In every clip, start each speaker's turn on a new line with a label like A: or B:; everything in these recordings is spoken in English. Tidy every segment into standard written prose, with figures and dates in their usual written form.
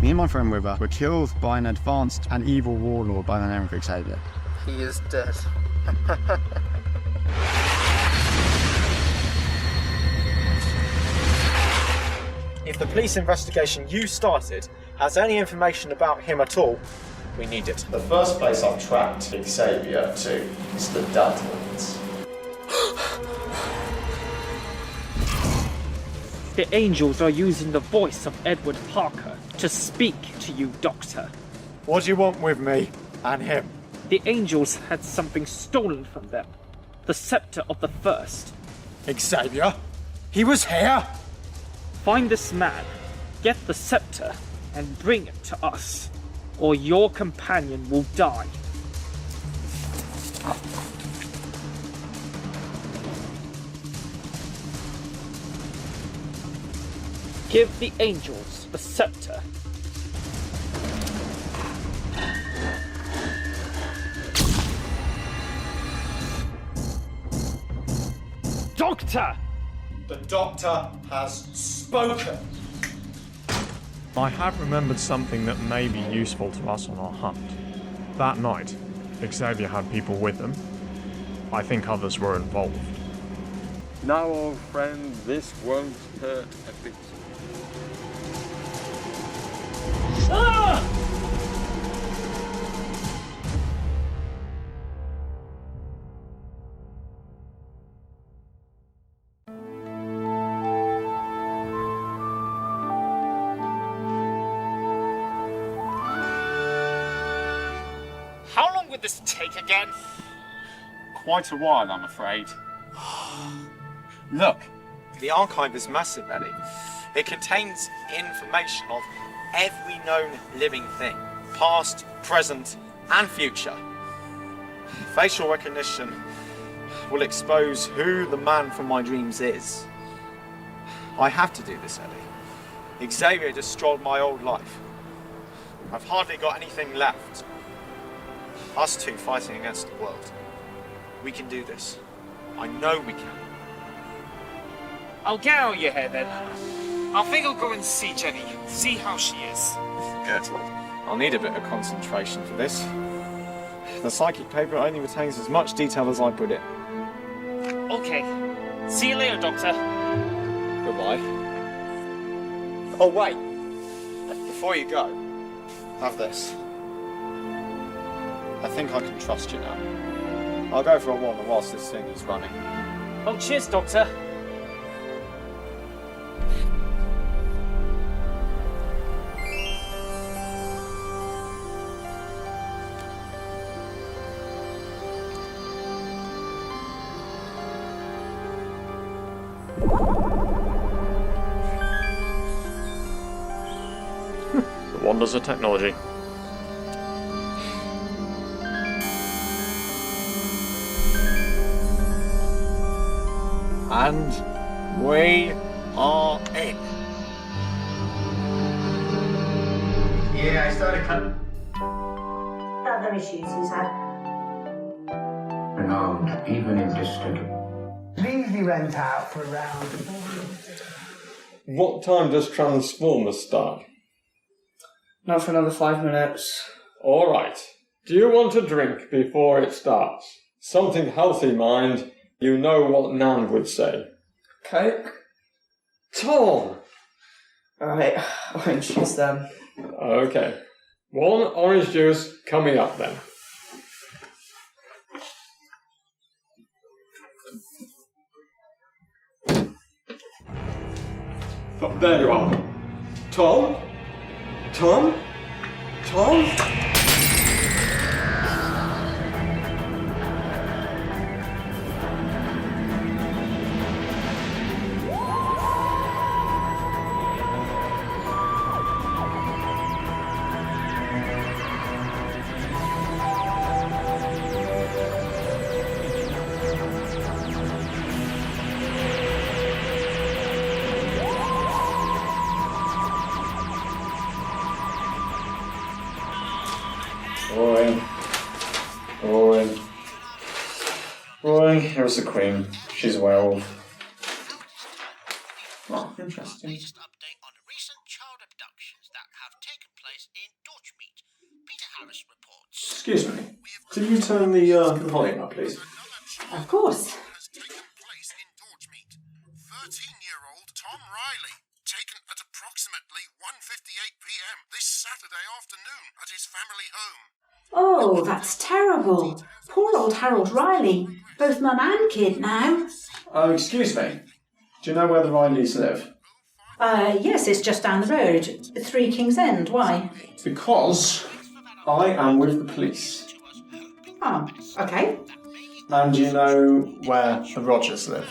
A: Me and my friend Wibber were killed by an advanced and evil warlord by the name of Xavier.
B: He is dead.
C: If the police investigation you started has any information about him at all, we need it.
D: The first place I've tracked Xavier to is the Dudleys.
E: The Angels are using the voice of Edward Parker to speak to you, Doctor.
C: What do you want with me and him?
E: The Angels had something stolen from them. The Scepter of the First.
C: Xavier? He was here?
E: Find this man, get the Scepter, and bring it to us, or your companion will die. Give the Angels the Scepter. Doctor!
C: The Doctor has spoken.
F: I have remembered something that may be useful to us on our hunt. That night, Xavier had people with him. I think others were involved.
G: Now, old friend, this won't hurt a bit.
E: Ah! How long would this take again?
D: Quite a while, I'm afraid. Look,
C: The archive is massive, Ellie. It contains information of every known living thing, past, present, and future. Facial recognition will expose who the man from my dreams is. I have to do this, Ellie. Xavier destroyed my old life. I've hardly got anything left. Us two fighting against the world. We can do this. I know we can.
E: I'll get out of your hair then. I think I'll go and see Jenny, see how she is.
C: Good. I'll need a bit of concentration for this. The psychic paper only retains as much detail as I put in.
E: Okay. See you later, Doctor.
C: Goodbye. Oh, wait. Before you go, have this. I think I can trust you now. I'll go for a wander whilst this thing is running.
E: Oh, cheers, Doctor.
F: The wonders of technology.
C: And we are in.
H: Yeah, I started cutting.
I: Other issues he's had.
H: Renowned, even existed.
J: Easily rent out for around.
G: What time does Transformers start?
J: Not for another 5 minutes.
G: Alright. Do you want a drink before it starts? Something healthy, mind. You know what Nan would say.
J: Coke?
G: Tom!
J: Alright, orange juice then.
G: Okay. 1 orange juice coming up then. Oh, there you are. Tom? Tom? Tom?
D: Roy, here's the Queen. She's a werewolf.
H: Oh, interesting.
K: Latest update on recent child abductions that have taken place
D: Excuse me. Could you turn the volume up, please?
I: Of course.
B: 13-year-old Tom Riley, taken at approximately 1:58 p.m. this Saturday afternoon at his family home.
I: Oh, that's terrible. Poor old Harold Riley. Both mum and kid now.
D: Oh, excuse me. Do you know where the Rileys live?
I: Yes, it's just down the road. 3 Kings End. Why?
D: Because I am with the police.
I: Oh, okay.
D: And do you know where the Rogers live?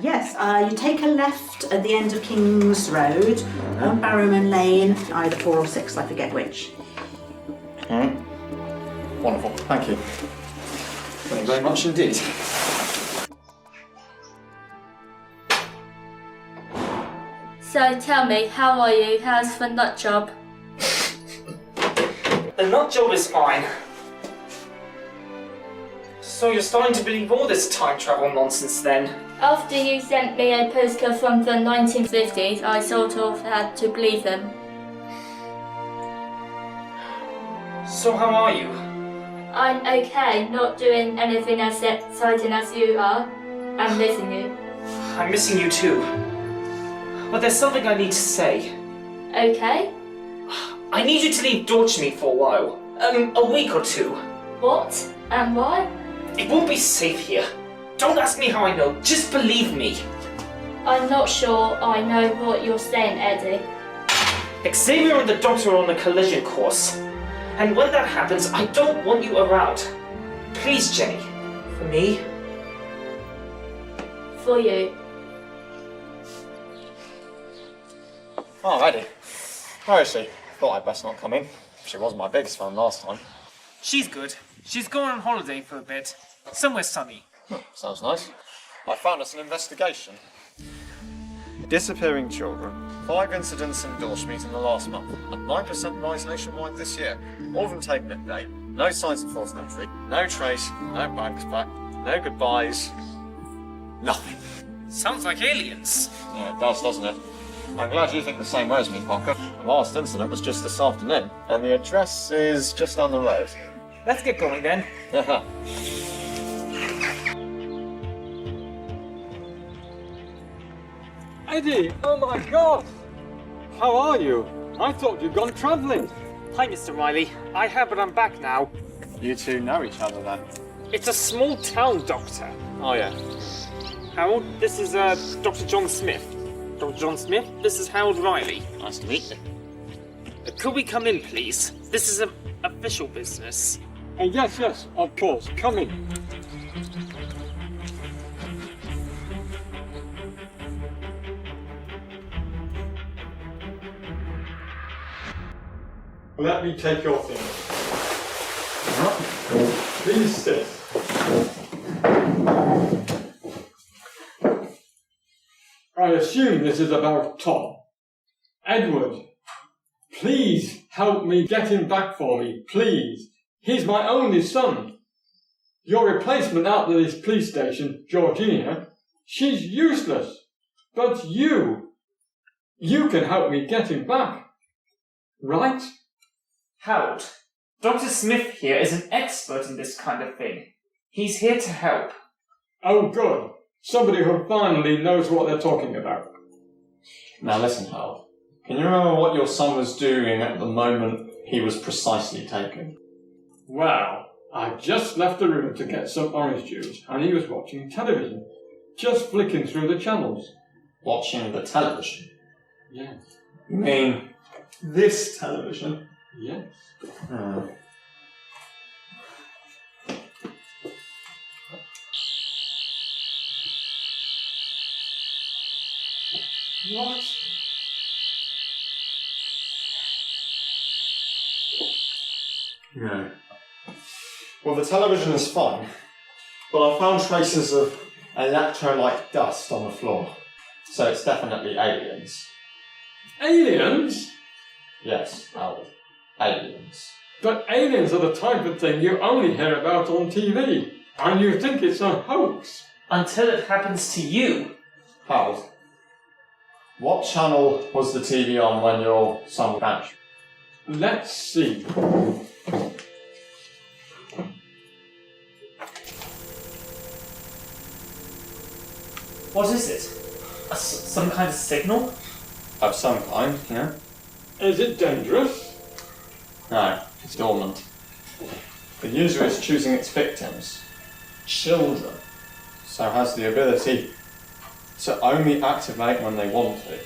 I: Yes, you take a left at the end of King's Road, on Barrowman Lane, either 4 or 6, I forget which.
D: Alright. Wonderful. Thank you. Thank you very much indeed.
K: So tell me, how are you? How's the nut job?
E: The nut job is fine. So you're starting to believe all this time travel nonsense then?
K: After you sent me a postcard from the 1950s, I sort of had to believe them.
E: So how are you?
K: I'm okay, not doing anything as exciting as you are. I'm missing you.
E: I'm missing you too. But there's something I need to say.
K: Okay?
E: I need you to leave Dorchmead for a while. A week or 2.
K: What? And why?
E: It won't be safe here. Don't ask me how I know, just believe me.
K: I'm not sure I know what you're saying, Eddie.
E: Xavier and the Doctor are on a collision course. And when that happens, I don't want you around. Please, Jenny. For me.
K: For you.
C: Oh, Eddie. Where is she? Thought I'd best not come in. She was my biggest fan last time.
E: She's good. She's going on holiday for a bit. Somewhere sunny.
C: Sounds nice. I found us an investigation. Disappearing children. 5 incidents in Dorchmead in the last month. A 9% rise nationwide this year. All of them taken at date. No signs of forced entry. No trace. No bags back. No goodbyes. Nothing.
E: Sounds like aliens.
C: Yeah, it does, doesn't it? I'm glad you think the same way as me, Parker. The last incident was just this afternoon, and the address is just down the road.
E: Let's get going then.
G: Eddie, oh my God! How are you? I thought you'd gone travelling.
E: Hi, Mr. Riley. I have, but I'm back now.
A: You two know each other then?
E: It's a small town, Doctor.
C: Oh, yeah.
E: Harold, this is Dr. John Smith. Dr. John Smith, this is Harold Riley.
C: Nice to meet you.
E: Could we come in, please? This is official business.
G: Yes, of course. Come in. Let me take your things. Please sit. I assume this is about Tom. Edward, please help me get him back for me, please. He's my only son. Your replacement out at this police station, Georgina, she's useless. But you can help me get him back. Right?
E: Harold, Dr. Smith here is an expert in this kind of thing. He's here to help.
G: Oh, good. Somebody who finally knows what they're talking about.
D: Now listen, Hal. Can you remember what your son was doing at the moment he was precisely taken?
G: Well, I just left the room to get some orange juice, and he was watching television. Just flicking through the channels.
D: Watching the television?
G: Yes.
D: You mean this television?
G: Yes. What?
D: No. Well, the television is fine, but I found traces of electrolyte dust on the floor. So it's definitely aliens.
G: Aliens?
D: Yes, Howard. Aliens.
G: But aliens are the type of thing you only hear about on TV, and you think it's a hoax.
E: Until it happens to you.
D: Howard, what channel was the TV on when your son vanished?
G: Let's see.
E: What is it? Some kind of signal?
D: Of some kind, yeah.
G: Is it dangerous?
D: No, it's dormant. The user is choosing its victims, children, so has the ability to only activate when they want to.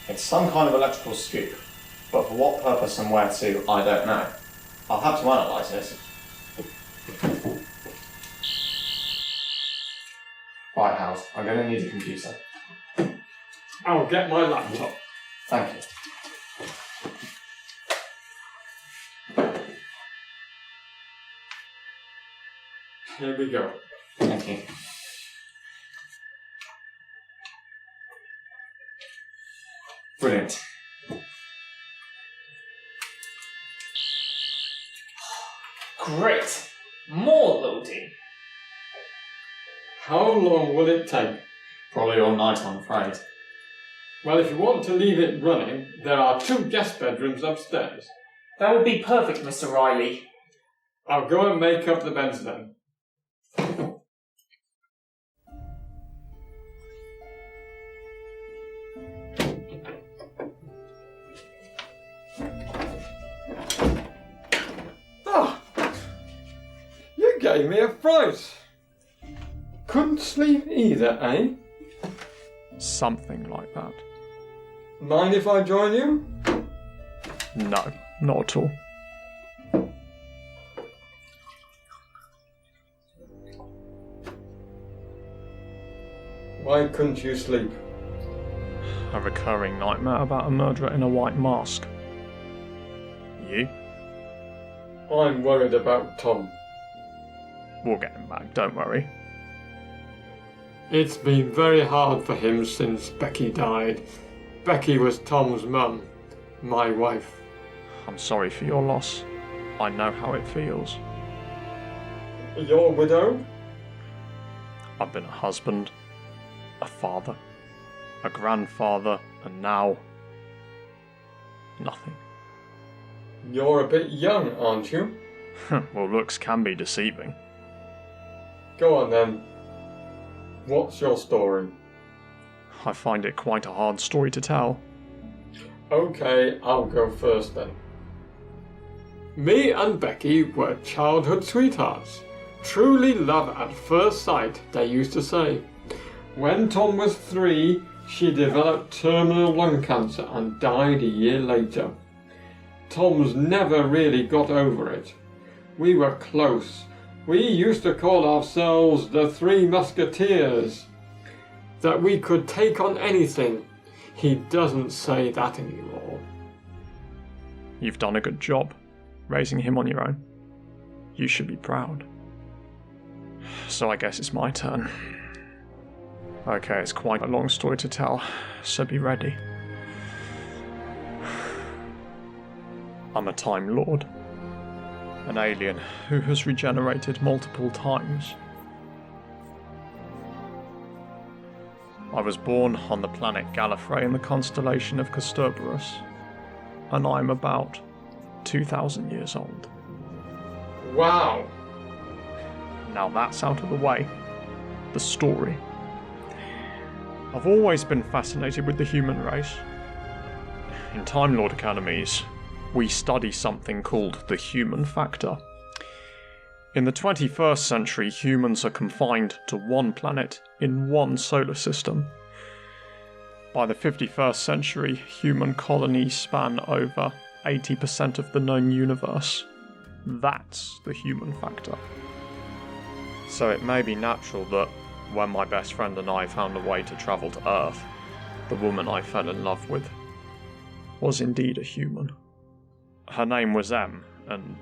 D: It's some kind of electrical scoop, but for what purpose and where to, I don't know. I'll have to analyse this. Right, Hal, I'm going to need a computer.
G: I'll get my laptop.
D: Thank you.
G: Here we go.
D: Thank you. Brilliant.
E: Great! More loading.
G: How long will it take?
D: Probably all night, I'm afraid.
G: Well, if you want to leave it running, there are 2 guest bedrooms upstairs.
E: That would be perfect, Mr. Riley.
G: I'll go and make up the beds then. You gave me a fright. Couldn't sleep either, eh?
F: Something like that.
G: Mind if I join you?
F: No, not at all.
G: Why couldn't you sleep?
F: A recurring nightmare about a murderer in a white mask. You?
G: I'm worried about Tom.
F: We'll get him back, don't worry.
G: It's been very hard for him since Becky died. Becky was Tom's mum, my wife.
F: I'm sorry for your loss. I know how it feels.
G: You're widowed?
F: I've been a husband, a father, a grandfather, and now... nothing.
G: You're a bit young, aren't you?
F: Well, looks can be deceiving.
G: Go on then. What's your story?
F: I find it quite a hard story to tell.
G: Okay, I'll go first then. Me and Becky were childhood sweethearts. Truly love at first sight, they used to say. When Tom was 3, she developed terminal lung cancer and died a year later. Tom's never really got over it. We were close. We used to call ourselves the 3 Musketeers. That we could take on anything. He doesn't say that anymore.
F: You've done a good job, raising him on your own. You should be proud. So I guess it's my turn. Okay, it's quite a long story to tell, so be ready. I'm a Time Lord. An alien who has regenerated multiple times. I was born on the planet Gallifrey in the constellation of Kasterborous, and I'm about 2,000 years old.
G: Wow!
F: Now that's out of the way. The story. I've always been fascinated with the human race. In Time Lord academies, we study something called the human factor. In the 21st century, humans are confined to one planet in one solar system. By the 51st century, human colonies span over 80% of the known universe. That's the human factor. So it may be natural that when my best friend and I found a way to travel to Earth, the woman I fell in love with was indeed a human. Her name was Em, and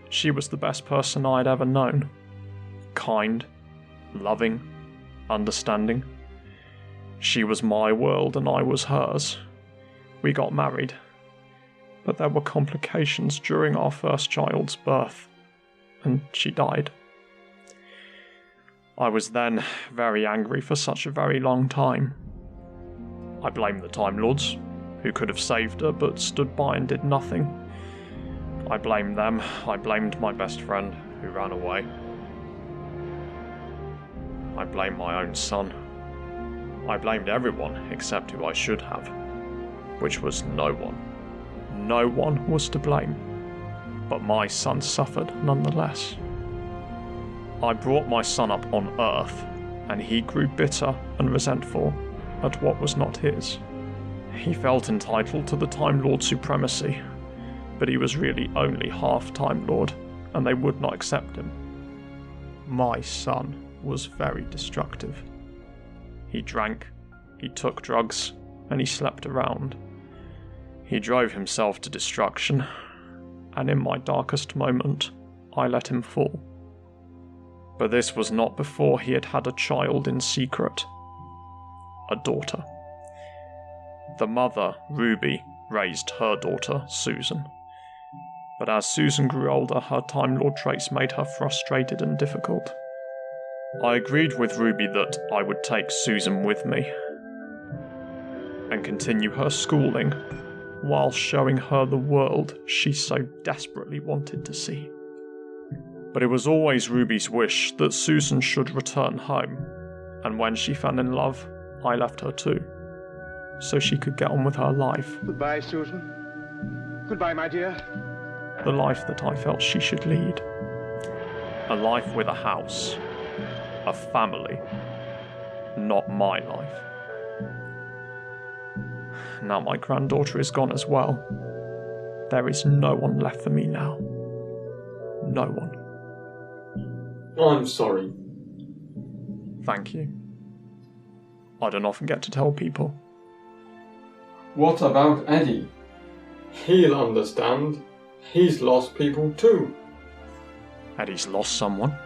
F: she was the best person I'd ever known. Kind, loving, understanding. She was my world and I was hers. We got married, but there were complications during our first child's birth, and she died. I was then very angry for such a very long time. I blamed the Time Lords, who could have saved her but stood by and did nothing. I blamed them. I blamed my best friend, who ran away. I blamed my own son. I blamed everyone except who I should have, which was no one. No one was to blame, but my son suffered nonetheless. I brought my son up on Earth, and he grew bitter and resentful at what was not his. He felt entitled to the Time Lord supremacy, but he was really only half Time Lord, and they would not accept him. My son was very destructive. He drank, he took drugs, and he slept around. He drove himself to destruction, and in my darkest moment, I let him fall. But this was not before he had had a child in secret. A daughter. The mother, Ruby, raised her daughter, Susan. But as Susan grew older, her Time Lord traits made her frustrated and difficult. I agreed with Ruby that I would take Susan with me and continue her schooling while showing her the world she so desperately wanted to see. But it was always Ruby's wish that Susan should return home, and when she fell in love, I left her too, so she could get on with her life.
L: Goodbye, Susan. Goodbye, my dear.
F: The life that I felt she should lead. A life with a house. A family. Not my life. Now my granddaughter is gone as well. There is no one left for me now. No one.
G: I'm sorry.
F: Thank you. I don't often get to tell people.
G: What about Eddie? He'll understand. He's lost people too.
F: Eddie's lost someone?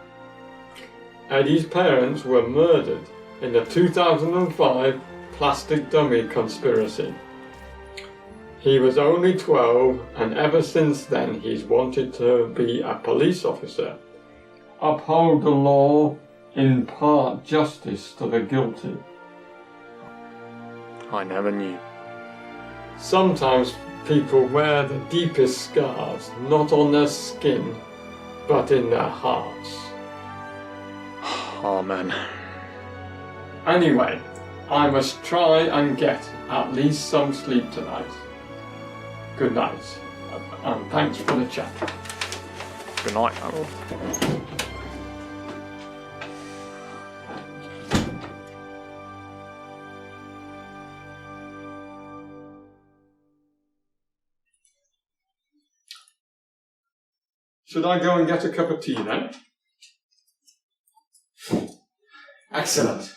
G: Eddie's parents were murdered in the 2005 plastic dummy conspiracy. He was only 12, and ever since then he's wanted to be a police officer. Uphold the law, impart justice to the guilty.
F: I never knew.
G: Sometimes people wear the deepest scars, not on their skin, but in their hearts.
F: Amen.
G: Anyway, I must try and get at least some sleep tonight. Good night, and thanks for the chat.
F: Good night, Harold.
G: Should I go and get a cup of tea then?
D: Excellent.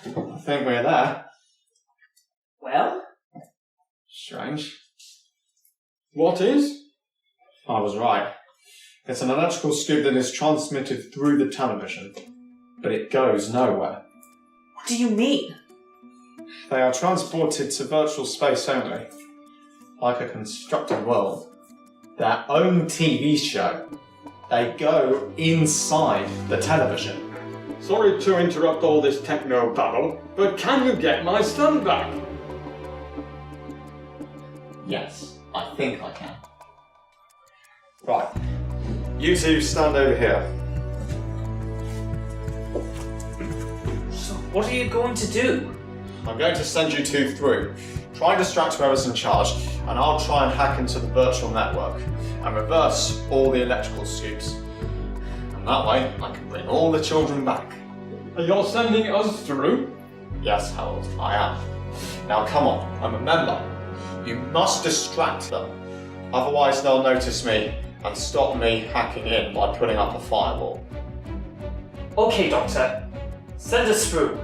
D: I think we're there.
J: Well?
D: Strange.
G: What is?
D: I was right. It's an electrical scoop that is transmitted through the television, but it goes nowhere.
J: What do you mean?
D: They are transported to virtual space only, like a constructed world. Their own TV show. They go inside the television.
G: Sorry to interrupt all this techno babble, but can you get my son back?
D: Yes, I think I can. Right. You two stand over here.
E: So, what are you going to do?
D: I'm going to send you two through. Try and distract whoever's in charge, and I'll try and hack into the virtual network and reverse all the electrical scoops. And that way, I can bring all the children back.
G: You're sending us through?
D: Yes, Harold, I am. Now come on, and remember, you must distract them. Otherwise they'll notice me and stop me hacking in by putting up a firewall.
E: Okay, Doctor. Send us through.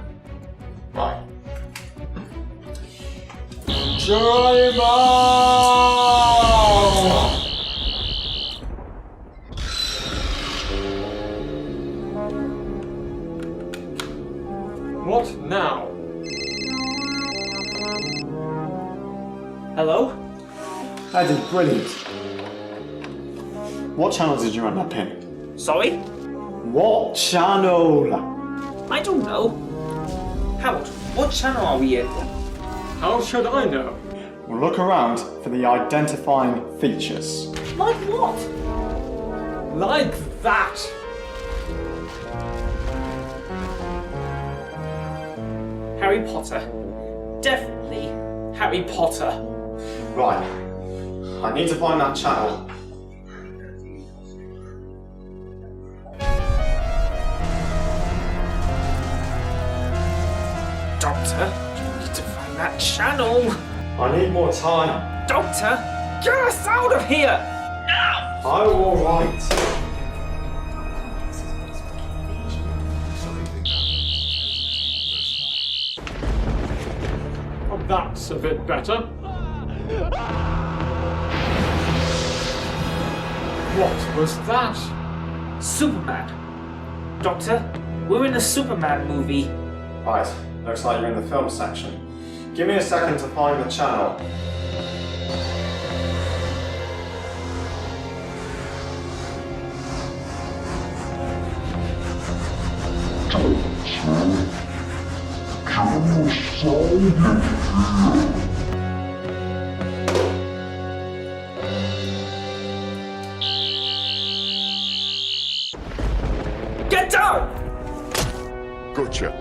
D: Right.
G: What now?
E: Hello?
D: That is brilliant. What channel did you end up in?
E: Sorry?
D: What channel?
E: I don't know. Harold, what channel are we in?
G: How should I know?
D: We'll look around for the identifying features.
E: Like what?
G: Like that!
E: Harry Potter. Definitely Harry Potter.
D: Right. I need to find that channel.
E: Doctor, you need to find that channel.
D: I need more time.
E: Doctor, get us out of here! Now!
D: I'm alright.
G: Oh, that's a bit better. What was that?
E: Superman. Doctor, we're in a Superman movie.
D: Right, looks like you're in the film section. Give me a second to find the channel.
E: Get down!
B: Gotcha.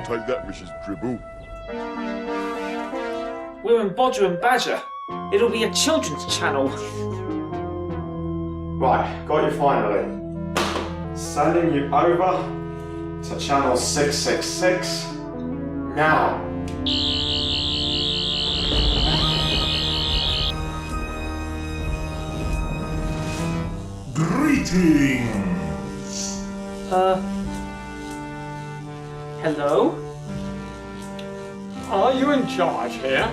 B: Take that, Mrs. Dribble.
E: We're in Bodger and Badger. It'll be a children's channel.
D: Right, got you finally. Sending you over to channel 666 now.
M: Greetings!
E: Hello?
G: Are you in charge here?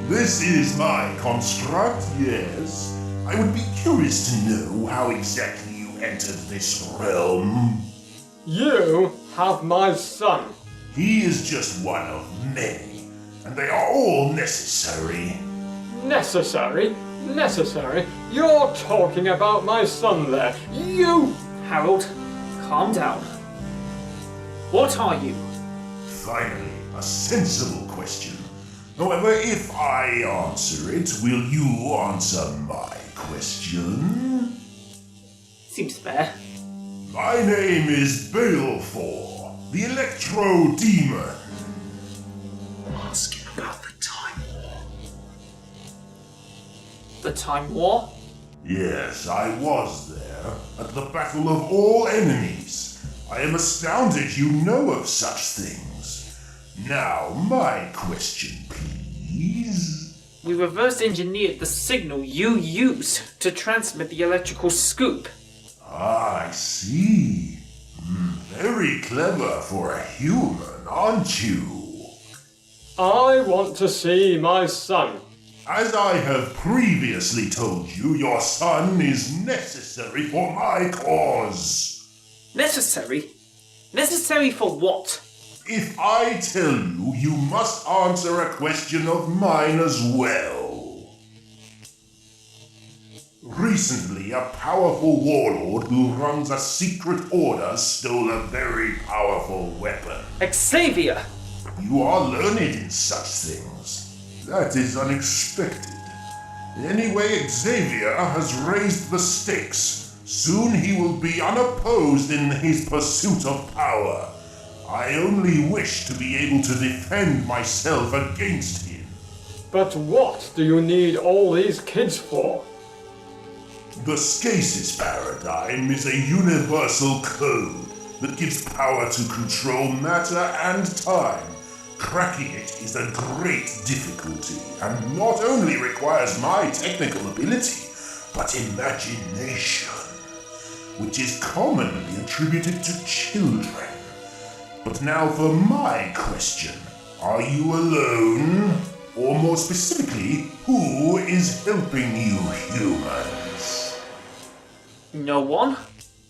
M: This is my construct, yes. I would be curious to know how exactly you entered this realm.
G: You have my son.
M: He is just one of many, and they are all necessary.
G: Necessary? Necessary? You're talking about my son there. You!
E: Harold, calm down. What are you?
M: Finally, a sensible question. However, if I answer it, will you answer my question?
E: Seems fair.
M: My name is Baleful, the Electro Demon. Asking about the Time War.
E: The Time War?
M: Yes, I was there, at the Battle of All Enemies. I am astounded you know of such things. Now, my question, please.
E: We reverse engineered the signal you use to transmit the electrical scoop.
M: Ah, I see. Very clever for a human, aren't you?
G: I want to see my son.
M: As I have previously told you, your son is necessary for my cause.
E: Necessary? Necessary for what?
M: If I tell you, you must answer a question of mine as well. Recently, a powerful warlord who runs a secret order stole a very powerful weapon.
E: Xavier!
M: You are learned in such things. That is unexpected. Anyway, Xavier has raised the stakes. Soon he will be unopposed in his pursuit of power. I only wish to be able to defend myself against him.
G: But what do you need all these kids for?
M: The Stasis Paradigm is a universal code that gives power to control matter and time. Cracking it is a great difficulty, and not only requires my technical ability, but imagination, which is commonly attributed to children. But now for my question. Are you alone? Or more specifically, who is helping you humans?
E: No one?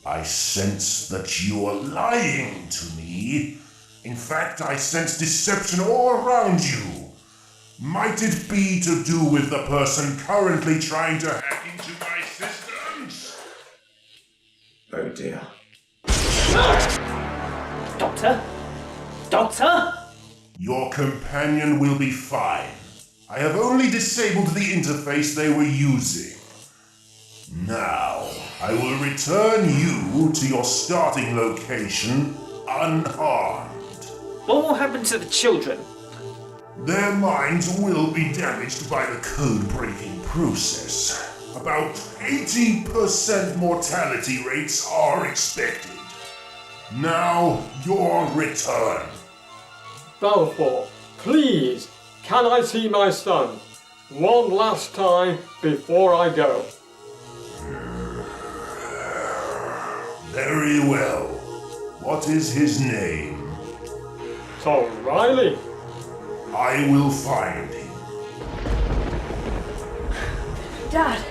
M: I sense that you are lying to me. In fact, I sense deception all around you. Might it be to do with the person currently trying to hack into my systems?
D: Oh dear.
E: Doctor? Doctor?
M: Your companion will be fine. I have only disabled the interface they were using. Now, I will return you to your starting location unharmed.
E: What will happen to the children?
M: Their minds will be damaged by the code-breaking process. About 80% mortality rates are expected. Now, your return.
G: Balfour, please, can I see my son? One last time before I go.
M: Very well. What is his name?
G: Tom Riley.
M: I will find him.
J: Dad.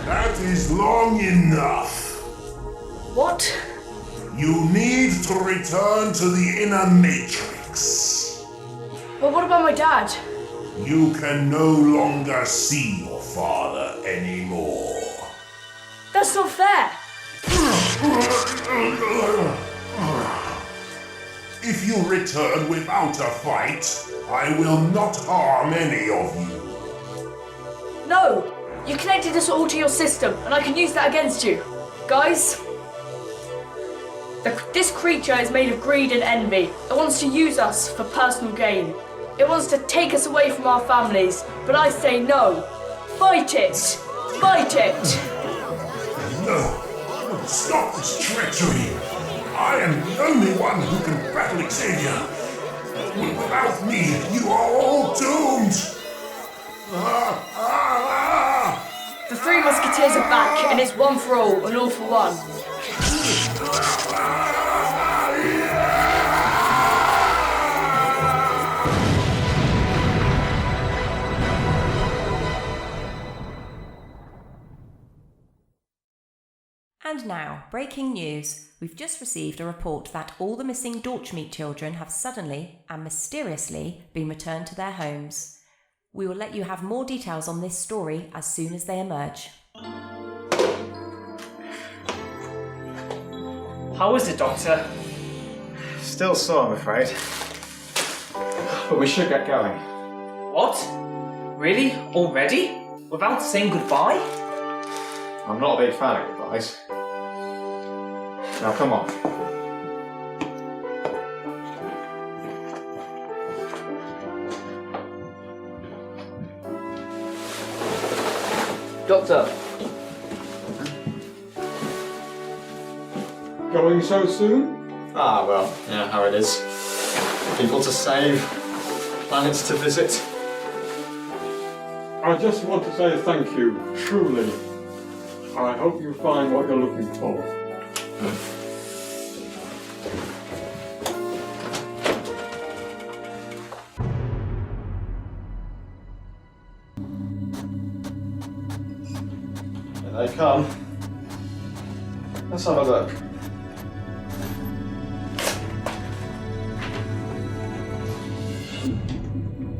M: That is long enough.
J: What?
M: You need to return to the inner matrix.
J: But what about my dad?
M: You can no longer see your father anymore.
J: That's not fair.
M: If you return without a fight, I will not harm any of you.
J: No! You connected us all to your system, and I can use that against you. Guys, this creature is made of greed and envy. It wants to use us for personal gain. It wants to take us away from our families, but I say no. Fight it! Fight it!
M: No! Stop this treachery! I am the only one who can battle Xavier. Without me, you are all doomed!
J: The Three Musketeers are back, and it's one for all and all for one.
N: And now, breaking news. We've just received a report that all the missing Dorchmeat children have suddenly and mysteriously been returned to their homes. We will let you have more details on this story as soon as they emerge.
E: How is it, Doctor?
C: Still sore, I'm afraid. But we should get going.
E: What? Really? Already? Without saying goodbye?
C: I'm not a big fan of goodbyes. Now come on.
E: Doctor.
G: Going so soon?
D: Ah, well, you know how it is. People to save, planets to visit.
G: I just want to say thank you, truly. I hope you find what you're looking for.
D: Here they come. Let's have a look.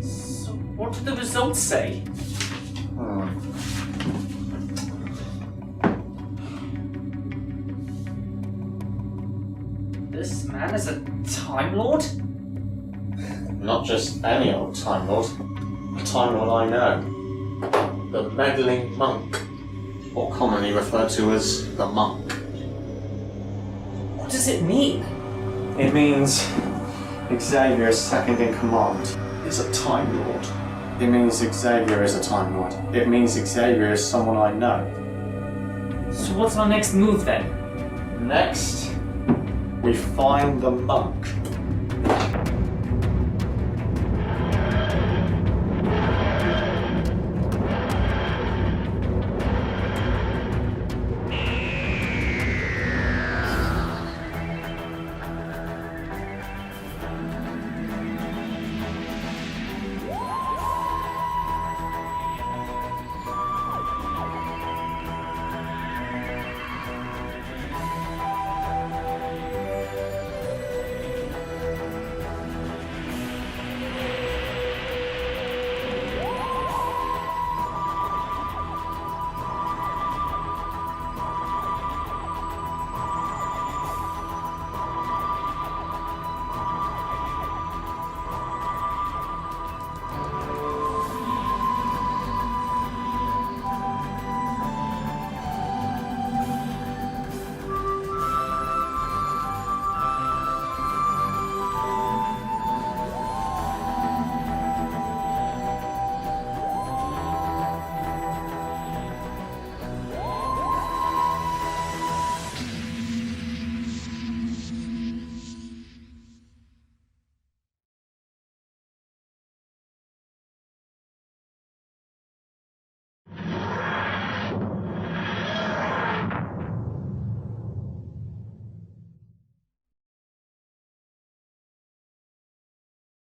E: So, what did the results say? This man is a Time Lord?
D: Not just any old Time Lord. A Time Lord I know. The Meddling Monk. Or commonly referred to as the Monk.
E: What does it mean?
D: It means Xavier's second in command is a Time Lord. It means Xavier is a Time Lord. It means Xavier is someone I know.
E: So what's our next move then?
D: Next, we find the monk.